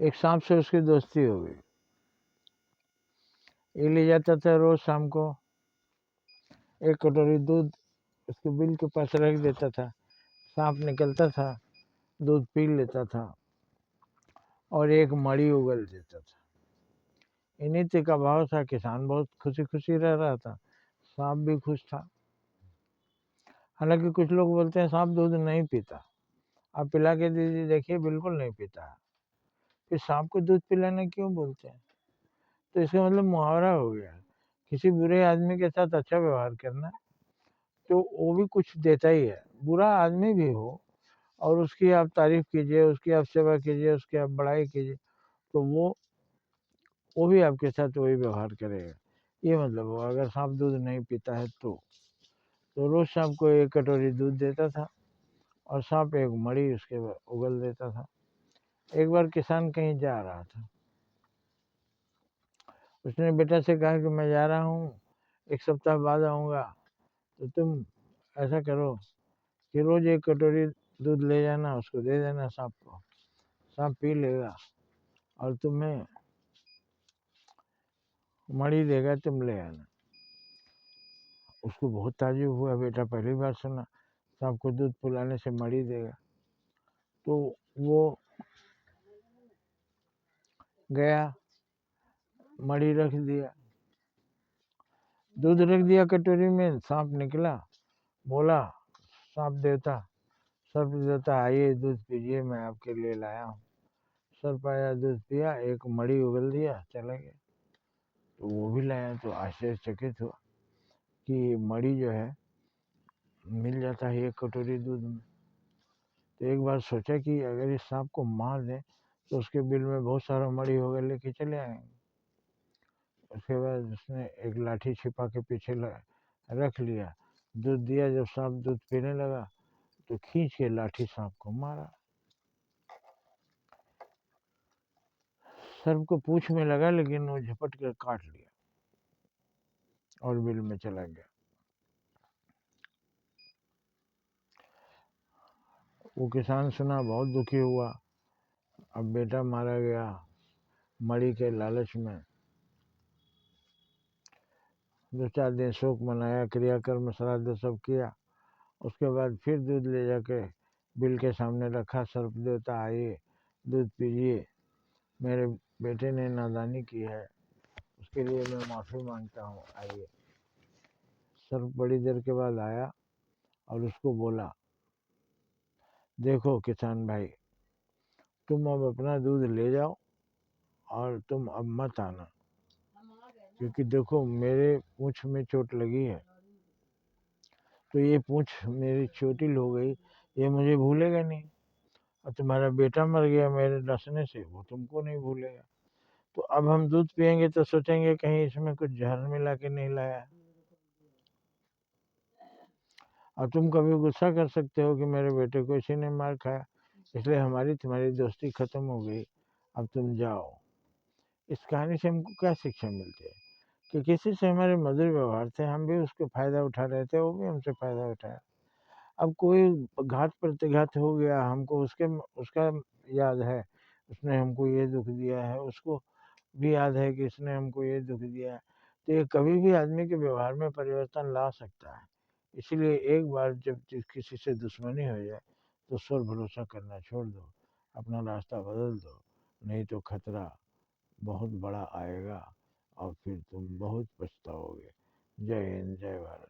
एक सांप से उसकी दोस्ती हो गई। ये ले जाता था रोज शाम को, एक कटोरी दूध उसके बिल के पास रख देता था। सांप निकलता था, दूध पी लेता था और एक मड़ी उगल देता था। इन्हीं का भाव था। किसान बहुत खुशी खुशी रह रहा था, सांप भी खुश था। हालांकि कुछ लोग बोलते हैं सांप दूध नहीं पीता, आप पिला के दीजिए, देखिए बिल्कुल नहीं पीता है। फिर सांप को दूध पिलाना क्यों बोलते हैं? तो इसका मतलब मुहावरा हो गया, किसी बुरे आदमी के साथ अच्छा व्यवहार करना, तो वो भी कुछ देता ही है। बुरा आदमी भी हो और उसकी आप तारीफ कीजिए, उसकी आप सेवा कीजिए, उसकी आप बड़ाई कीजिए, तो वो भी आपके साथ वही व्यवहार करेगा। ये मतलब हो, अगर सांप दूध नहीं पीता है तो रोज शाम को एक कटोरी दूध देता था और सांप एक मड़ी उसके उगल देता था। एक बार किसान कहीं जा रहा था, उसने बेटा से कहा कि मैं जा रहा हूँ, 1 सप्ताह बाद आऊँगा, तो तुम ऐसा करो कि रोज एक कटोरी दूध ले जाना, उसको दे देना सांप को, सांप पी लेगा और तुम्हें मड़ी देगा, तुम ले आना। उसको बहुत ताज्जुब हुआ, बेटा पहली बार सुना सांप को दूध पिलाने से मड़ी देगा। तो वो गया, मड़ी रख दिया, दूध रख दिया कटोरी में। सांप निकला, बोला सांप देवता, सर्प देवता आइए दूध पीजिए, मैं आपके लिए लाया हूँ। सर्प आया, दूध पिया, एक मड़ी उगल दिया, चला गया। तो वो भी लाया तो आश्चर्यचकित हुआ कि मड़ी जो है मिल जाता है एक कटोरी दूध में। तो एक बार सोचा कि अगर इस सांप को मार दें तो उसके बिल में बहुत सारा मड़ी होगा, लेके चले आएंगे। उसके बाद उसने एक लाठी छिपा के पीछे रख लिया, दूध दिया। जब सांप दूध पीने लगा तो खींच के लाठी सांप को मारा। सर्प को पूंछ में लगा, लेकिन वो झपट कर काट लिया और बिल में चला गया। वो किसान सुना, बहुत दुखी हुआ। अब बेटा मारा गया मड़ी के लालच में। 2-4 दिन शोक मनाया, क्रियाकर्म श्राद्ध सब किया। उसके बाद फिर दूध ले जाके बिल के सामने रखा, सर्प देवता आइए दूध पीजिए, मेरे बेटे ने नादानी की है, उसके लिए मैं माफ़ी मांगता हूँ, आइए। सर्प बड़ी देर के बाद आया और उसको बोला, देखो किसान भाई, तुम अब अपना दूध ले जाओ और तुम अब मत आना, क्योंकि देखो मेरे पूंछ में चोट लगी है, तो ये पूंछ मेरी चोटिल हो गई, ये मुझे भूलेगा नहीं, और तुम्हारा बेटा मर गया मेरे डसने से, वो तुमको नहीं भूलेगा। तो अब हम दूध पियेंगे तो सोचेंगे कहीं इसमें कुछ जहर मिला के नहीं लाया। और तुम कभी गुस्सा कर सकते हो कि मेरे बेटे को इसी ने मार खाया, इसलिए हमारी तुम्हारी दोस्ती खत्म हो गई, अब तुम जाओ। इस कहानी से हमको क्या शिक्षा मिलती है कि किसी से हमारे मधुर व्यवहार थे, हम भी उसके फायदा उठा रहे थे, वो भी हमसे फायदा उठाया। अब कोई घात प्रतिघात हो गया, हमको उसका याद है, उसने हमको ये दुख दिया है, उसको भी याद है कि इसने हमको ये दुख दिया है, तो ये कभी भी आदमी के व्यवहार में परिवर्तन ला सकता है। इसलिए एक बार जब किसी से दुश्मनी हो जाए तो स्वर भरोसा करना छोड़ दो, अपना रास्ता बदल दो, नहीं तो खतरा बहुत बड़ा आएगा और फिर तुम बहुत पछताओगे। जय हिंद, जय भारत।